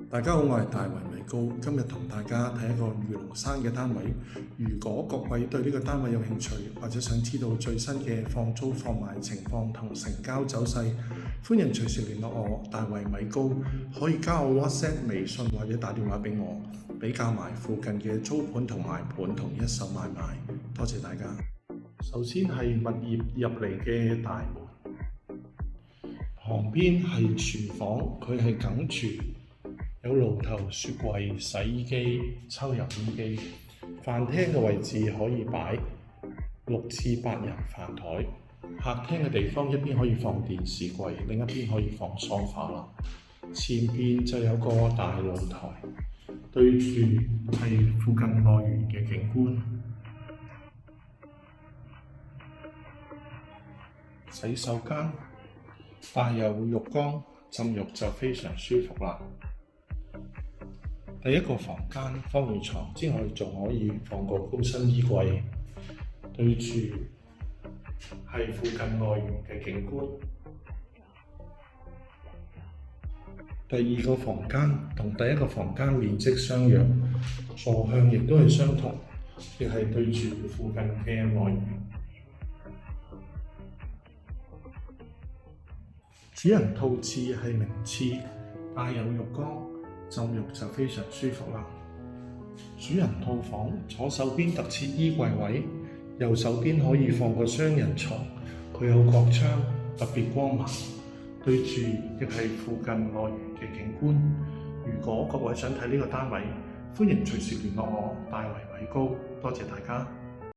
大家好，我係大圍米高，今日同大家睇一個魚龍山嘅單位。如果各位對呢個單位有興趣，或者想知道最新嘅放租放賣情況同成交走勢，歡迎隨時聯絡我大圍米高，可以加我 WhatsApp、微信或者打電話俾我，比較埋附近嘅租盤同埋盤同一手買賣。多謝大家。首先係物業入嚟嘅大門，旁邊係廚房，佢係梗廚。有爐頭、雪櫃、洗衣機、抽油煙機。飯廳嘅位置可以擺6至8人飯台。客廳嘅地方一邊可以放電視櫃，另一邊可以放梳化啦。前邊就有個大露台，對住係附近內園嘅景觀。洗手間帶有浴缸，浸浴就非常舒服啦。第一個房間放完床之外，仲可以放個高身衣櫃，對住係附近內園嘅景觀。第二個房間同第一個房間面積相若，坐向亦都係相同，亦係對住附近嘅內園。主人套廁係明廁，帶有浴缸。浸浴就非常舒服啦。主人套房左手邊特設衣櫃位，右手邊可以放個雙人床，佢有角窗，特別光猛，對住亦係附近內園嘅景觀。如果各位想睇呢個單位，歡迎隨時聯絡我大圍米高，多謝大家。